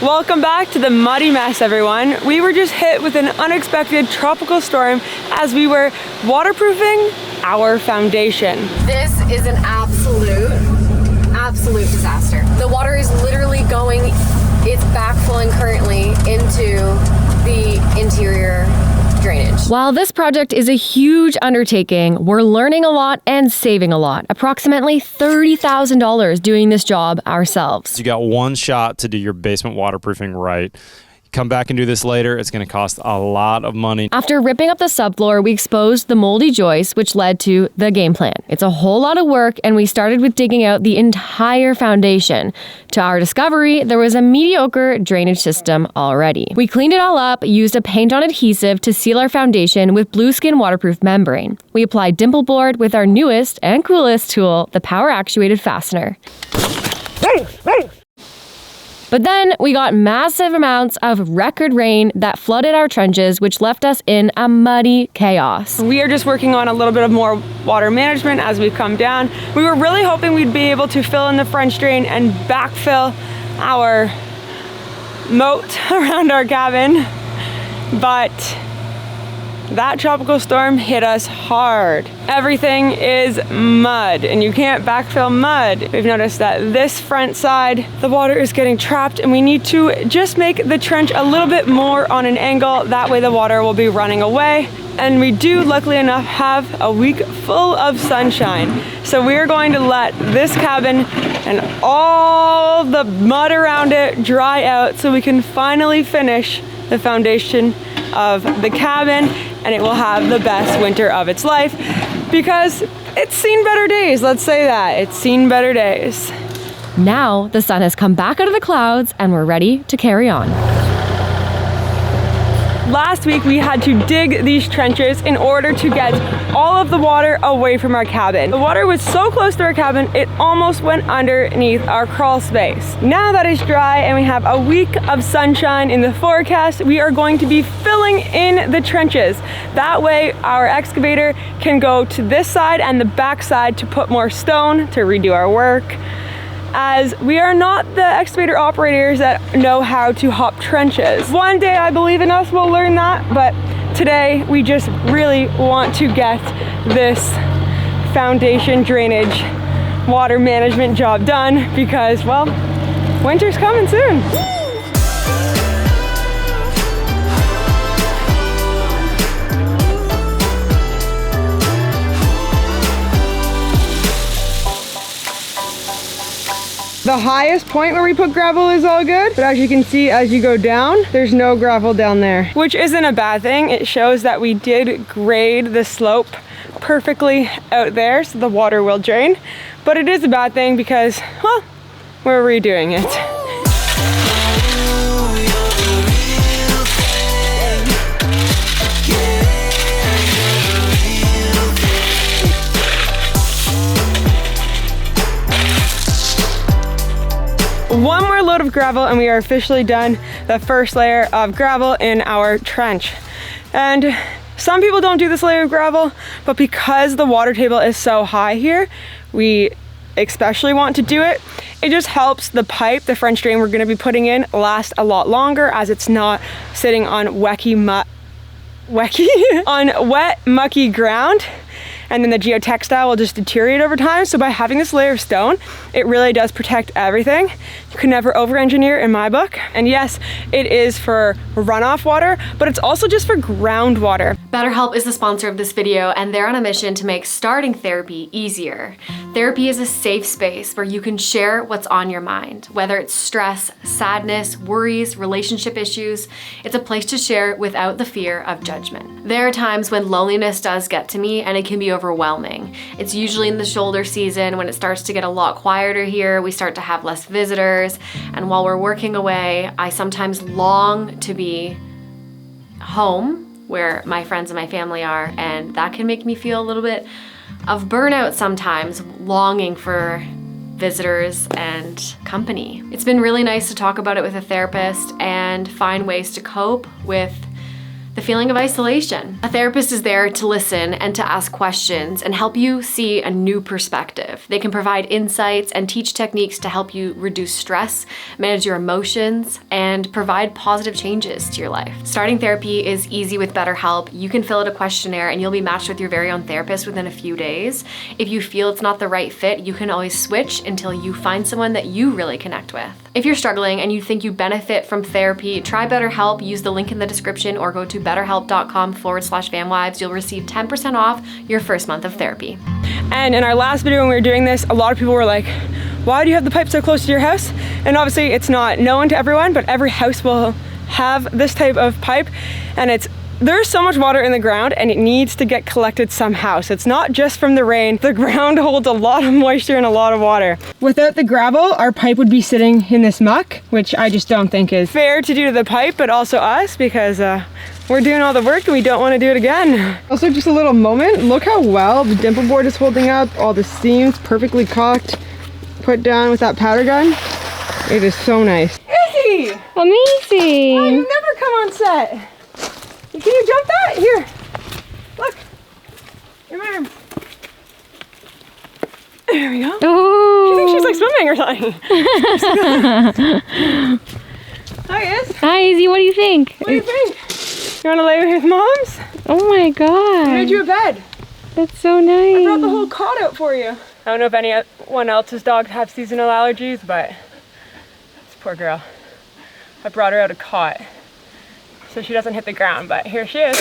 Welcome back to the muddy mess, everyone. We were just hit with an unexpected tropical storm as we were waterproofing our foundation. This is an absolute disaster. The water is literally going, it's backfilling currently into the interior drainage. While this project is a huge undertaking, we're learning a lot and saving a lot. Approximately $30,000 doing this job ourselves. You got one shot to do your basement waterproofing right. Come back and do this later. It's going to cost a lot of money. After ripping up the subfloor, we exposed the moldy joists, which led to the game plan. It's a whole lot of work, and we started with digging out the entire foundation. To our discovery, there was a mediocre drainage system already. We cleaned it all up, used a paint-on adhesive to seal our foundation with blueskin waterproof membrane. We applied dimple board with our newest and coolest tool, the power-actuated fastener. But then we got massive amounts of record rain that flooded our trenches, which left us in a muddy chaos. We are just working on a little bit of more water management as we come down. We were really hoping we'd be able to fill in the French drain and backfill our moat around our cabin, but that tropical storm hit us hard. Everything is mud, and you can't backfill mud. We've noticed that this front side, the water is getting trapped, and we need to just make the trench a little bit more on an angle. That way the water will be running away. And we do, luckily enough, have a week full of sunshine. So we are going to let this cabin and all the mud around it dry out so we can finally finish the foundation of the cabin, and it will have the best winter of its life because it's seen better days. Let's say that. It's seen better days. Now the sun has come back out of the clouds and we're ready to carry on. Last week we had to dig these trenches in order to get all of the water away from our cabin. The water was so close to our cabin, it almost went underneath our crawl space. Now that it's dry and we have a week of sunshine in the forecast, we are going to be filling in the trenches. That way our excavator can go to this side and the back side to put more stone to redo our work, as we are not the excavator operators that know how to hop trenches. One day I believe in us, we'll learn that, but today we just really want to get this foundation drainage water management job done because, well, winter's coming soon. The highest point where we put gravel is all good, but as you can see, as you go down, there's no gravel down there, which isn't a bad thing. It shows that we did grade the slope perfectly out there so the water will drain, but it is a bad thing because, well, we're redoing it. One more load of gravel and we are officially done the first layer of gravel in our trench. And some people don't do this layer of gravel, but because the water table is so high here, we especially want to do it. It just helps the pipe, the French drain we're going to be putting in, last a lot longer as it's not sitting on on wet, mucky ground. And then the geotextile will just deteriorate over time. So by having this layer of stone, it really does protect everything. You can never over-engineer in my book. And yes, it is for runoff water, but it's also just for groundwater. BetterHelp is the sponsor of this video, and they're on a mission to make starting therapy easier. Therapy is a safe space where you can share what's on your mind, whether it's stress, sadness, worries, relationship issues. It's a place to share without the fear of judgment. There are times when loneliness does get to me, and it can be overwhelming. It's usually in the shoulder season when it starts to get a lot quieter here. We start to have less visitors, and while we're working away, I sometimes long to be home where my friends and my family are, and that can make me feel a little bit of burnout sometimes, longing for visitors and company. It's been really nice to talk about it with a therapist and find ways to cope with the the feeling of isolation. A therapist is there to listen and to ask questions and help you see a new perspective. They can provide insights and teach techniques to help you reduce stress, manage your emotions, and provide positive changes to your life. Starting therapy is easy with BetterHelp. You can fill out a questionnaire and you'll be matched with your very own therapist within a few days. If you feel it's not the right fit, you can always switch until you find someone that you really connect with. If you're struggling and you think you benefit from therapy, try BetterHelp. Use the link in the description or go to betterhelp.com/Vanwives. You'll receive 10% off your first month of therapy. And in our last video when we were doing this, a lot of people were like, why do you have the pipe so close to your house? And obviously it's not known to everyone, but every house will have this type of pipe, and there's so much water in the ground and it needs to get collected somehow. So it's not just from the rain. The ground holds a lot of moisture and a lot of water. Without the gravel, our pipe would be sitting in this muck, which I just don't think is fair to do to the pipe, but also us, because we're doing all the work and we don't want to do it again. Also, just a little moment. Look how well the dimple board is holding up. All the seams perfectly caulked, put down with that powder gun. It is so nice. Izzy! Amazing! Oh, you never come on set. Can you jump that? Here. Look. Your arm. There we go. Oh. She thinks she's like swimming or something. Hi, Iz. Hi, Izzy. What do you think? What do you think? You want to lay with Mom's? Oh my god. I made you a bed. That's so nice. I brought the whole cot out for you. I don't know if anyone else's dogs have seasonal allergies, but this poor girl. I brought her out a cot so she doesn't hit the ground, but here she is.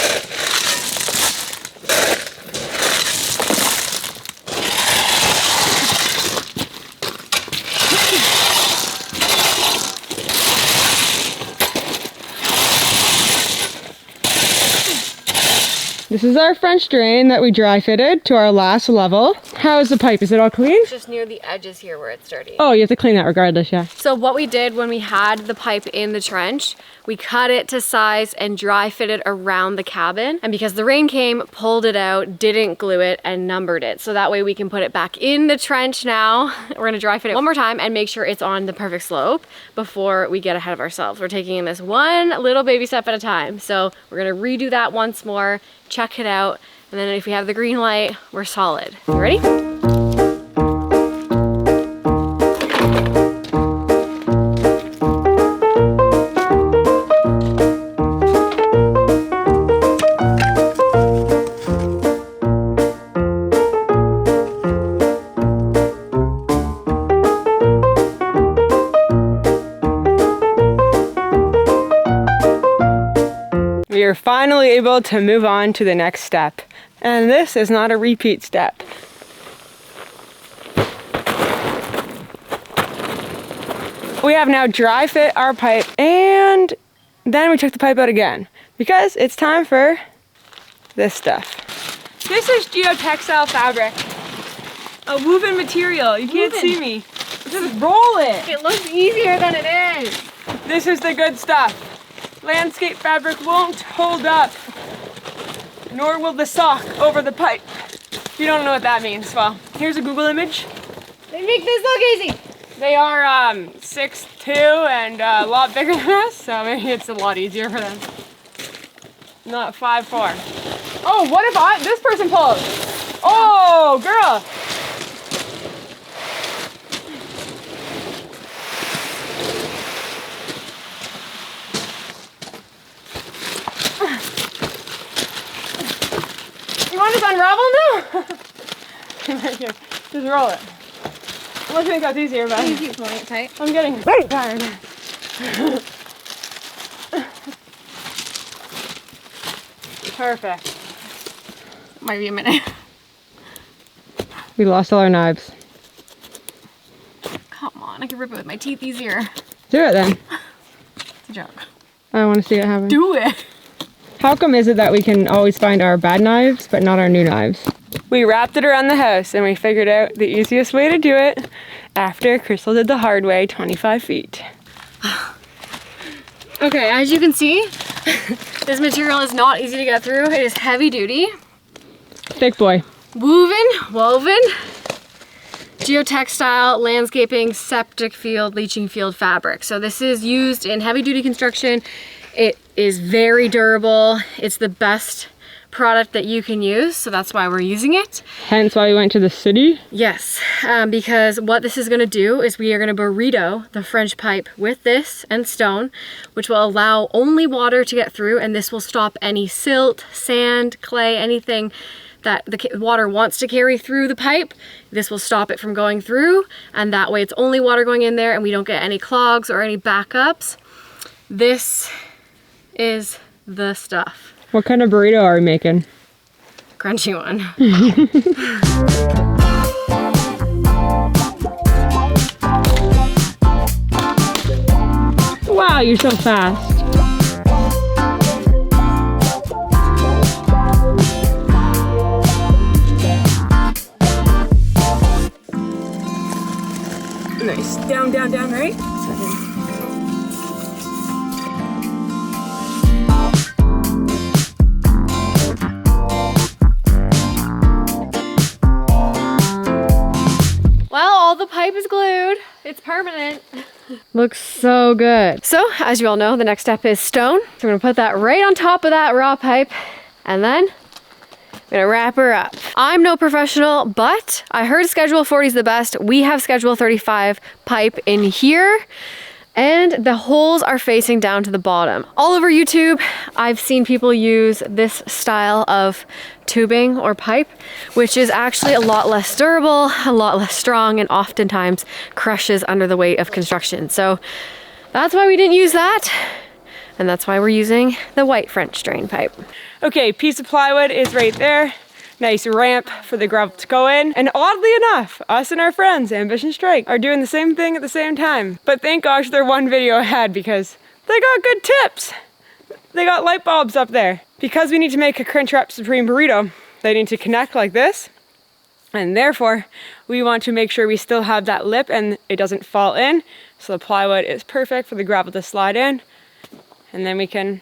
This is our French drain that we dry fitted to our last level. How is the pipe? Is it all clean? Just near the edges here where it's dirty. Oh, you have to clean that regardless, yeah. So what we did when we had the pipe in the trench, we cut it to size and dry fitted around the cabin. And because the rain came, pulled it out, didn't glue it, and numbered it. So that way we can put it back in the trench now. We're gonna dry fit it one more time and make sure it's on the perfect slope before we get ahead of ourselves. We're taking this one little baby step at a time. So we're gonna redo that once more, check it out, and then if we have the green light, we're solid. You ready? We are finally able to move on to the next step. And this is not a repeat step. We have now dry fit our pipe, and then we took the pipe out again because it's time for this stuff. This is geotextile fabric, a woven material. You can't see me. Just roll it. It looks easier than it is. This is the good stuff. Landscape fabric won't hold up, nor will the sock over the pipe. If you don't know what that means, well, here's a Google image. They make this look easy. They are 6'2" and a lot bigger than us, so maybe it's a lot easier for them. Not 5'4". Oh, what if this person pulls? Oh, girl. You want us to unravel now? Here, just roll it. Unless you think that's easier, but You keep pulling it tight. I'm getting tired. Perfect. Might be a minute. We lost all our knives. Come on, I can rip it with my teeth easier. Do it then. It's a joke. I want to see it happen. Do it. How come is it that we can always find our bad knives, but not our new knives? We wrapped it around the house and we figured out the easiest way to do it after Crystal did the hard way, 25 feet. Okay, as you can see, this material is not easy to get through. It is heavy duty. Thick boy. Woven, geotextile, landscaping, septic field, leaching field fabric. So this is used in heavy duty construction. It is very durable. It's the best product that you can use, so that's why we're using it. Hence why we went to the city. Yes, because what this is gonna do is we are gonna burrito the French pipe with this and stone, which will allow only water to get through, and this will stop any silt, sand, clay, anything that the water wants to carry through the pipe. This will stop it from going through, and that way it's only water going in there and we don't get any clogs or any backups. This is the stuff. What kind of burrito are we making? Crunchy one. Wow, you're so fast. Nice. Down, down, down, right? Well, all the pipe is glued. It's permanent. Looks so good. So, as you all know, the next step is stone. So we're gonna put that right on top of that raw pipe, and then I'm gonna wrap her up. I'm no professional, but I heard Schedule 40 is the best. We have Schedule 35 pipe in here, and the holes are facing down to the bottom. All over YouTube, I've seen people use this style of tubing or pipe, which is actually a lot less durable, a lot less strong, and oftentimes crushes under the weight of construction. So that's why we didn't use that, and that's why we're using the white French drain pipe. Okay, piece of plywood is right there. Nice ramp for the gravel to go in. And oddly enough, us and our friends, Ambition Strike, are doing the same thing at the same time. But thank gosh they're one video ahead because they got good tips. They got light bulbs up there. Because we need to make a Crunchwrap Supreme burrito, they need to connect like this. And therefore, we want to make sure we still have that lip and it doesn't fall in. So the plywood is perfect for the gravel to slide in. And then we can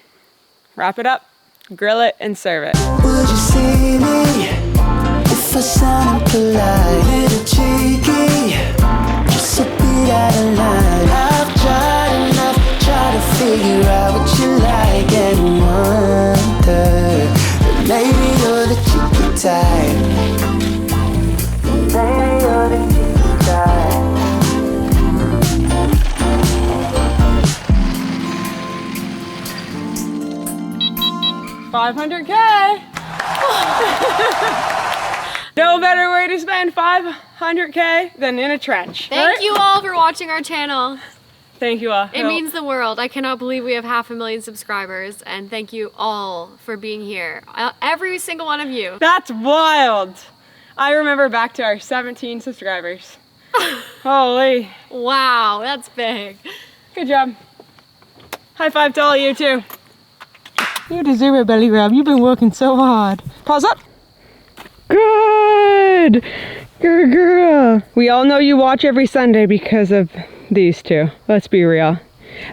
wrap it up, grill it, and serve it. Would you see me if I sound polite, little cheeky, just a bit out of line? I've tried enough, tried to figure out what you like and wonder, but maybe you're the cheeky type. Maybe you're the cheeky type. 500K! No better way to spend 500K than in a trench. Thank you all for watching our channel. Thank you all. It means the world. I cannot believe we have 500,000 subscribers, and thank you all for being here. Every single one of you. That's wild. I remember back to our 17 subscribers. Holy. Wow, that's big. Good job. High five to all of you too. You deserve a belly rub. You've been working so hard. Pause up. Good. Good girl. We all know you watch every Sunday because of these two. Let's be real.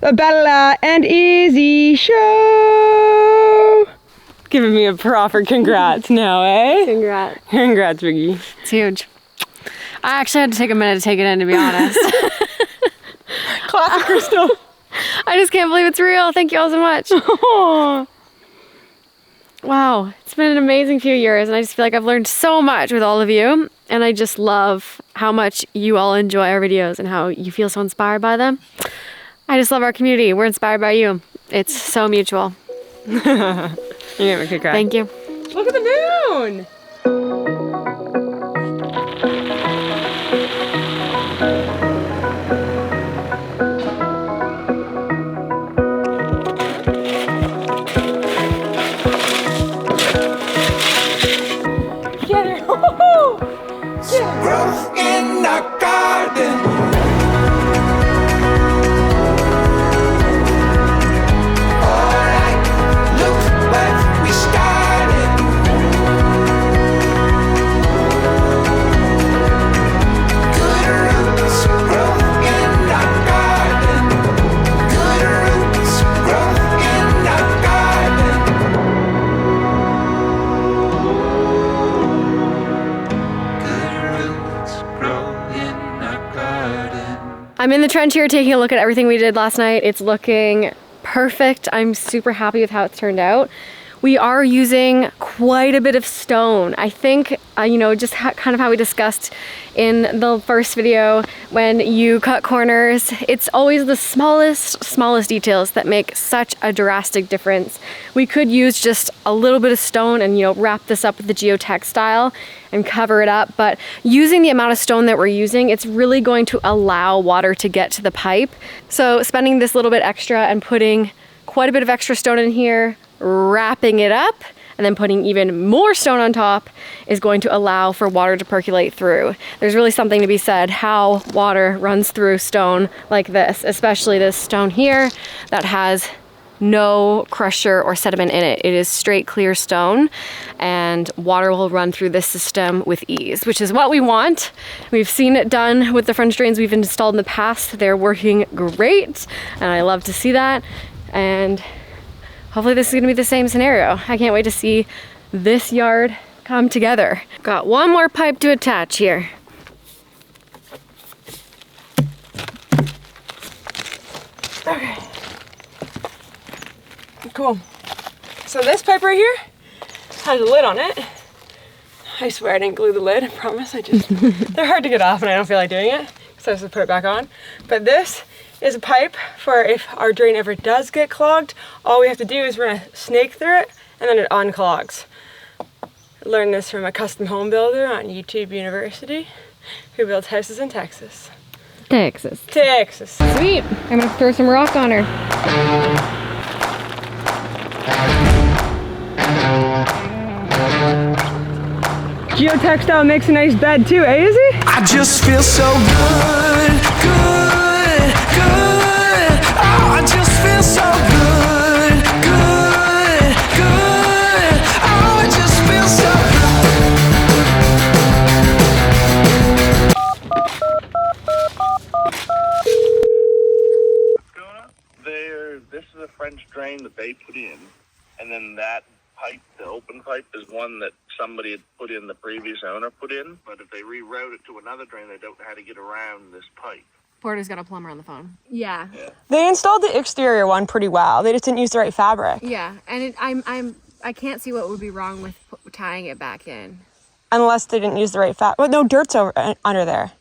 The Bella and Izzy show. Giving me a proper congrats now, eh? Congrats. Congrats, Biggie. It's huge. I actually had to take a minute to take it in, to be honest. Classic Crystal. I just can't believe it's real. Thank you all so much. Wow, it's been an amazing few years, and I just feel like I've learned so much with all of you, and I just love how much you all enjoy our videos and how you feel so inspired by them. I just love our community. We're inspired by you. It's so mutual. You gave me a good cry. Thank you. Look at the moon. Grow in our garden. Alright, look where we started. Good roots grow in our garden. Good roots grow in our garden. I'm in the trench here taking a look at everything we did last night. It's looking perfect. I'm super happy with how it's turned out. We are using quite a bit of stone. I think, you know, just kind of how we discussed in the first video, when you cut corners, it's always the smallest details that make such a drastic difference. We could use just a little bit of stone and, you know, wrap this up with the geotextile and cover it up. But using the amount of stone that we're using, it's really going to allow water to get to the pipe. So spending this little bit extra and putting quite a bit of extra stone in here, wrapping it up, and then putting even more stone on top is going to allow for water to percolate through. There's really something to be said how water runs through stone like this, especially this stone here that has no crusher or sediment in it. It is straight clear stone, and water will run through this system with ease, which is what we want. We've seen it done with the French drains we've installed in the past. They're working great, and I love to see that. And hopefully this is gonna be the same scenario. I can't wait to see this yard come together. Got one more pipe to attach here. Okay. Cool. So this pipe right here has a lid on it. I swear I didn't glue the lid, I promise. They're hard to get off and I don't feel like doing it, so I have to put it back on. But this is a pipe for if our drain ever does get clogged, all we have to do is run a snake through it and then it unclogs. I learned this from a custom home builder on YouTube University who builds houses in Texas. Texas. Sweet, I'm gonna throw some rock on her. Geotextile makes a nice bed too, eh, Izzy? I just feel so good, good, good. Oh, I just feel so good, good, good. Oh, I just feel so This is a French drain that they put in, and then that pipe, the open pipe, is one that somebody had put in, the previous owner put in. But if they reroute it to another drain, they don't know how to get around this pipe. Porter's got a plumber on the phone. Yeah. They installed the exterior one pretty well. They just didn't use the right fabric. Yeah, and I can't see what would be wrong with tying it back in. Unless they didn't use the right fabric. Well, no, dirt's under there.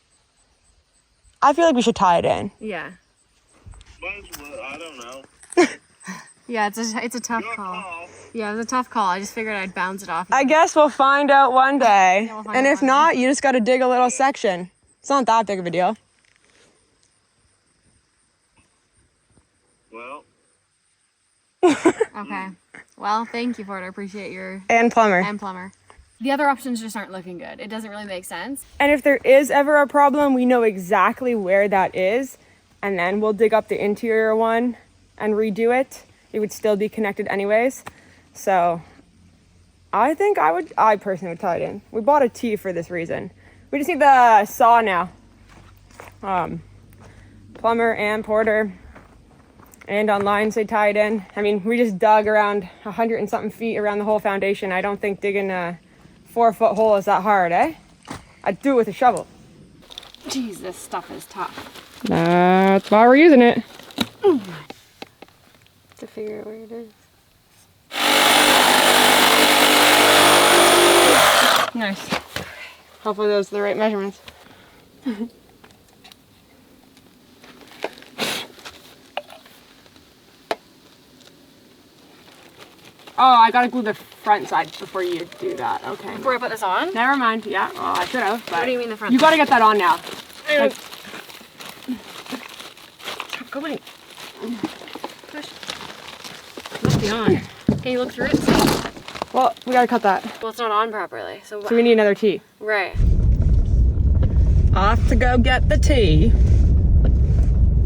I feel like we should tie it in. Yeah. I don't know. Yeah, it's a tough call. Yeah, it was a tough call. I just figured I'd bounce it off. I guess we'll find out one day. Yeah, we'll find and out if one not, you just got to dig a little section. It's not that big of a deal. Well. Okay. Well, thank you, Porter. Appreciate your... And plumber. And plumber. The other options just aren't looking good. It doesn't really make sense. And if there is ever a problem, we know exactly where that is. And then we'll dig up the interior one and redo it. It would still be connected anyways. So I think I personally would tie it in. We bought a T for this reason. We just need the saw now. Plumber and Porter and online say tie it in. I mean, we just dug around 100 and something feet around the whole foundation. I don't think digging a 4-foot hole is that hard, eh? I'd do it with a shovel. Jeez, this stuff is tough. That's why we're using it. To figure out where it is. Nice. Hopefully those are the right measurements. Oh, I gotta glue the front side before you do that. Okay. Before I put this on? Never mind. Yeah, well, I should have. What do you mean the front You side? gotta get that on now. Like, Go away. Push. Must be on. Can you look through it? well, we gotta cut that. Well, it's not on properly. So So we need another T. right. Off to go get the tea.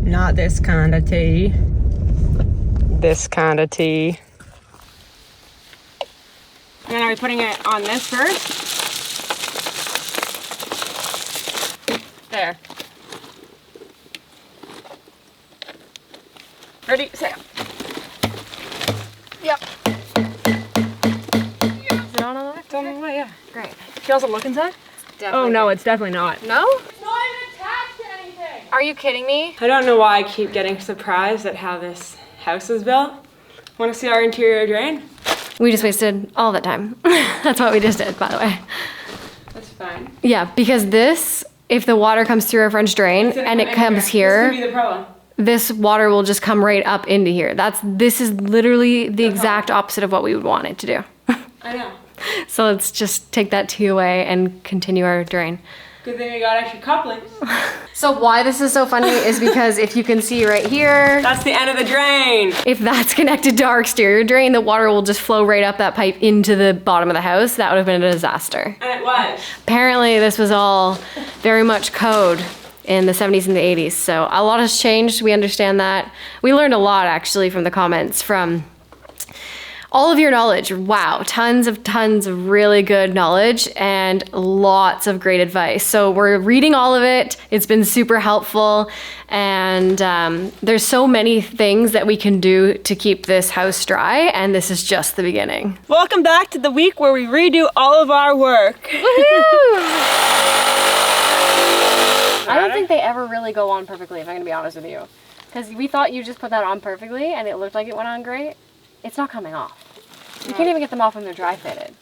Not this kind of tea. This kind of tea. And then are we putting it on this first? There. Ready, set. Yep. Is it on the left? It's on the way, yeah. Great. Can you also look inside? Definitely. Oh no, it's definitely not. No? It's not even attached to anything. Are you kidding me? I don't know why I keep getting surprised at how this house is built. Want to see our interior drain? We just wasted all that time. That's what we just did, by the way. That's fine. Yeah, because this, if the water comes through our French drain and it comes here, This could be the problem. this water will just come right up into here. This is literally the exact opposite of what we would want it to do. I know. So let's just take that T away and continue our drain. Good thing we got extra couplings. So why this is so funny is because if you can see right here, That's the end of the drain. if that's connected to our exterior drain, the water will just flow right up that pipe into the bottom of the house. That would have been a disaster. And it was. Apparently this was all very much code in the 70s and the 80s. So a lot has changed. We understand that. We learned a lot actually from the comments from all of your knowledge. Wow, tons of really good knowledge and lots of great advice. So we're reading all of it. It's been super helpful. And there's so many things that we can do to keep this house dry. And this is just the beginning. Welcome back to the week where we redo all of our work. I don't think they ever really go on perfectly, if I'm gonna be honest with you. Because we thought you just put that on perfectly and it looked like it went on great. It's not coming off. You can't even get them off when they're dry fitted.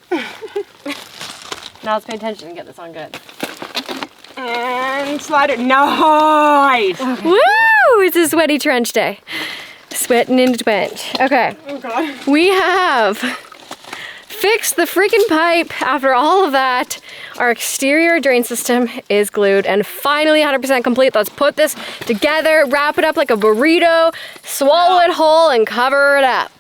Now let's pay attention and get this on good. And slide it. Nice. Okay. Woo! It's a sweaty trench day. Sweating in the trench. Okay. Oh God. We have fixed the freaking pipe after all of that. Our exterior drain system is glued and finally 100% complete. Let's put this together, wrap it up like a burrito, swallow it whole, and cover it up.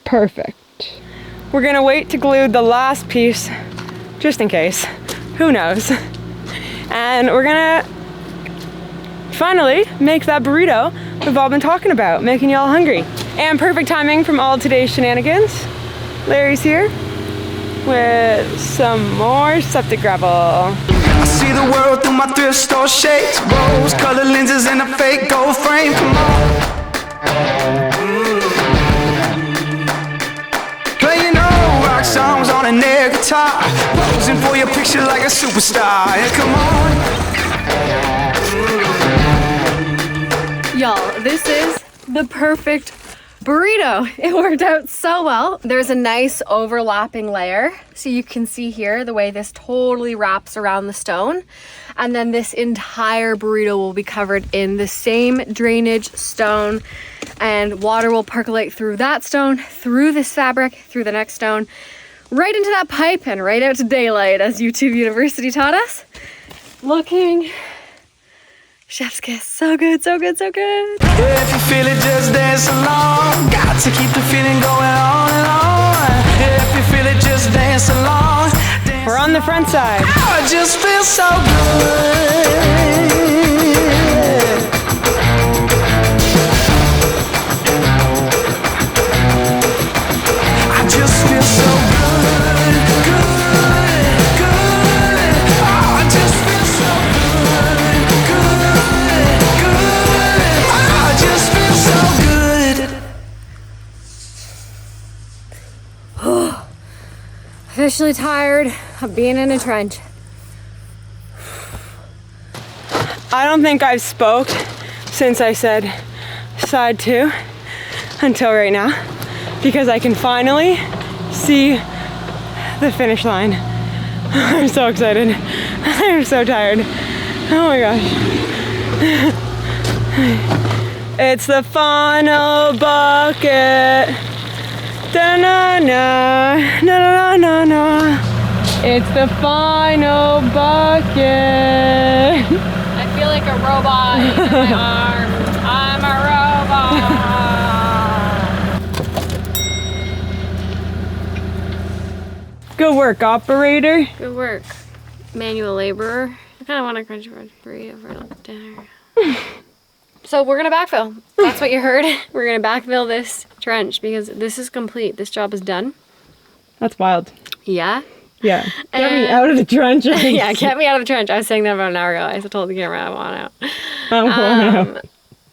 Perfect. We're gonna wait to glue the last piece, just in case. Who knows? And we're gonna finally make that burrito we've all been talking about, making y'all hungry. And perfect timing from all today's shenanigans. Larry's here with some more septic gravel. I see the world through my thrift store shades, rose-colored lenses and a fake gold frame. Come on. Playing old rock songs on an air guitar, posing for your picture like a superstar. Yeah, come on. Y'all, this is the perfect burrito. It worked out so well. There's a nice overlapping layer. So you can see here the way this totally wraps around the stone. And then this entire burrito will be covered in the same drainage stone, and water will percolate through that stone, through this fabric, through the next stone, right into that pipe and right out to daylight, as YouTube University taught us. Looking chef's kiss. So good, so good, so good. If you feel it, just dance along. Got to keep the feeling going on and on. If you feel it, just dance along. Dance We're on the front side. Oh, it just feels so good. I just feel so good, good, good. Oh, I just feel so good, good, good. Oh, I just feel so good. Officially tired of being in a trench. I don't think I've spoke since I said side 2 until right now, because I can finally see the finish line. I'm so excited. I'm so tired. Oh my gosh. It's the final bucket. Da-na-na, na-na-na-na. It's the final bucket. I feel like a robot in my arm. I'm a robot. Good work, operator. Good work, manual laborer. I kind of want a crunchy burrito for dinner. So we're gonna backfill. That's what you heard. We're gonna backfill this trench because this is complete. This job is done. That's wild. Yeah. Yeah. Get me out of the trench. Yeah, get me out of the trench. I was saying that about an hour ago. I told the camera I want out.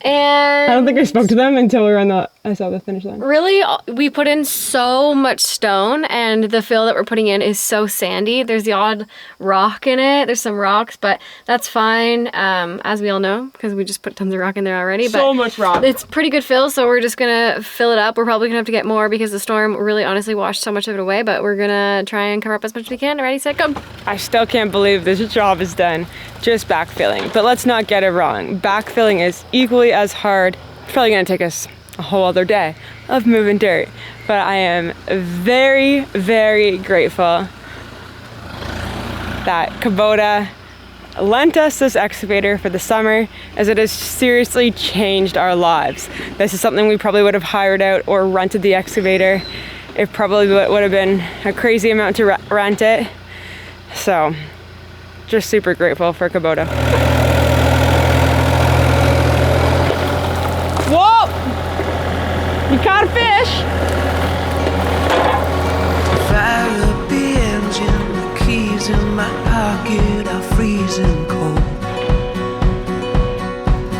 And And I don't think I spoke to them until we were on the I saw the finish line. Really, we put in so much stone, and the fill that we're putting in is so sandy. There's the odd rock in it. There's some rocks, but that's fine, as we all know, because we just put tons of rock in there already. So much rock. It's pretty good fill, so we're just gonna fill it up. We're probably gonna have to get more because the storm really honestly washed so much of it away, but we're gonna try and cover up as much as we can. Ready, set, go. I still can't believe this job is done just backfilling, but let's not get it wrong. Backfilling is equally as hard. It's probably gonna take us a whole other day of moving dirt, but I am very, very grateful that Kubota lent us this excavator for the summer, as it has seriously changed our lives. This is something we probably would have hired out or rented the excavator. It probably would have been a crazy amount to rent it. So just super grateful for Kubota. Whoa! You caught a fish! Fire up the engine, the keys in my pocket are freezing cold.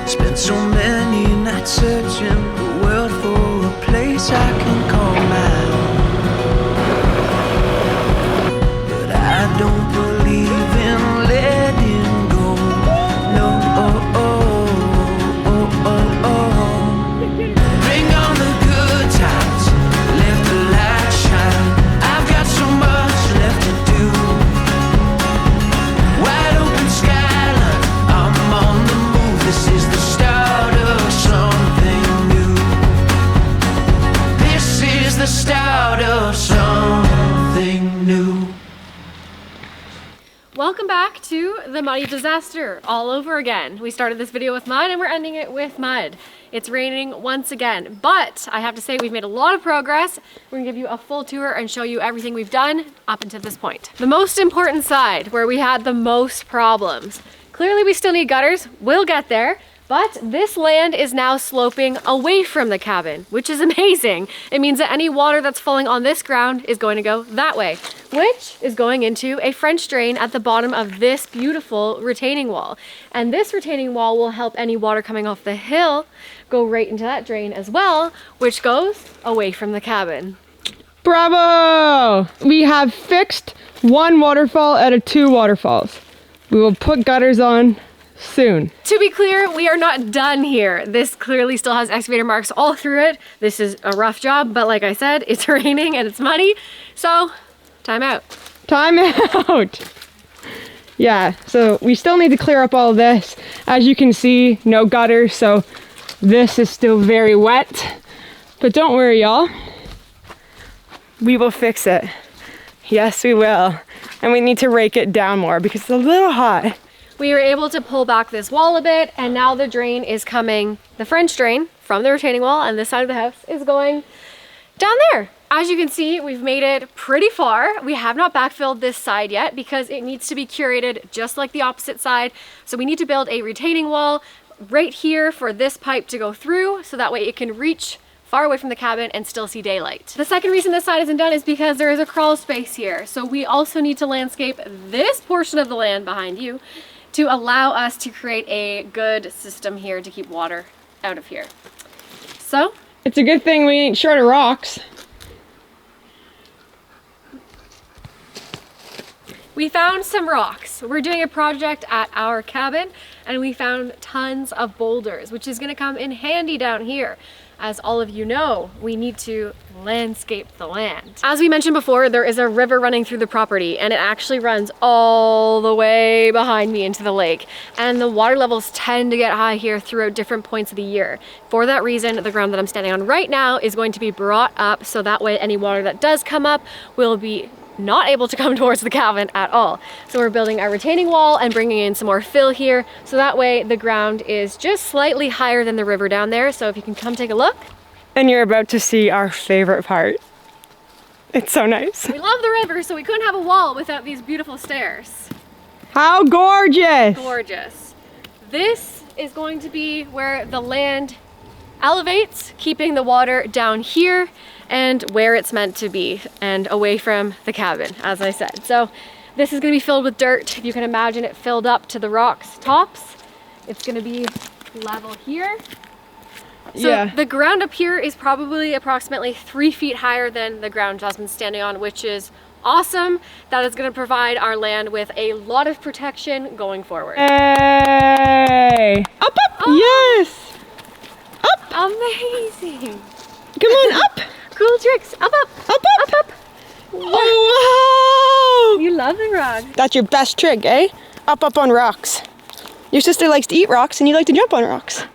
Spent so many nights searching the world for a place I can call my own. But I don't believe in letting go. No, oh, oh, oh, oh, oh. Bring on the good times, let the light shine. I've got so much left to do. Wide open skyline, I'm on the move. This is the start of something new. This is the start of something new. Welcome back to the muddy disaster all over again. We started this video with mud and we're ending it with mud. It's raining once again, but I have to say we've made a lot of progress. We're gonna give you a full tour and show you everything we've done up until this point. The most important side, where we had the most problems. Clearly we still need gutters, we'll get there, but this land is now sloping away from the cabin, which is amazing. It means that any water that's falling on this ground is going to go that way, which is going into a French drain at the bottom of this beautiful retaining wall. And this retaining wall will help any water coming off the hill go right into that drain as well, which goes away from the cabin. Bravo! We have fixed one waterfall out of 2 waterfalls. We will put gutters on soon. To be clear, we are not done here. This clearly still has excavator marks all through it. This is a rough job, but like I said, it's raining and it's muddy, so time out. Time out! Yeah, so we still need to clear up all of this. As you can see, no gutters, so this is still very wet. But don't worry, y'all. We will fix it. Yes, we will. And we need to rake it down more because it's a little hot. We were able to pull back this wall a bit, and now the drain is coming, the French drain from the retaining wall, and this side of the house is going down there. As you can see, we've made it pretty far. We have not backfilled this side yet because it needs to be curated just like the opposite side. So we need to build a retaining wall right here for this pipe to go through, so that way it can reach far away from the cabin and still see daylight. The second reason this side isn't done is because there is a crawl space here. So we also need to landscape this portion of the land behind you to allow us to create a good system here to keep water out of here. So it's a good thing we ain't short of rocks. we found some rocks. We're doing a project at our cabin and we found tons of boulders, which is gonna come in handy down here. As all of you know, we need to landscape the land. As we mentioned before, there is a river running through the property and it actually runs all the way behind me into the lake. And the water levels tend to get high here throughout different points of the year. For that reason, the ground that I'm standing on right now is going to be brought up so that way any water that does come up will be not able to come towards the cabin at all. So we're building our retaining wall and bringing in some more fill here, so that way the ground is just slightly higher than the river down there. So if you can come take a look. And you're about to see our favorite part. It's so nice. We love the river, so we couldn't have a wall without these beautiful stairs. How gorgeous! Gorgeous. This is going to be where the land elevates, keeping the water down here and where it's meant to be and away from the cabin, as I said. So this is gonna be filled with dirt. If you can imagine it filled up to the rocks tops, it's gonna be level here. So the ground up here is probably approximately 3 feet higher than the ground Jasmine's standing on, which is awesome. That is going to provide our land with a lot of protection going forward. Hey! Up, up! Oh. Yes! Up! Amazing! Come on, up! Cool tricks! Up, up! Up, up! Up, up! Oh, wow! You love the rock. That's your best trick, eh? Up, up on rocks. Your sister likes to eat rocks and you like to jump on rocks.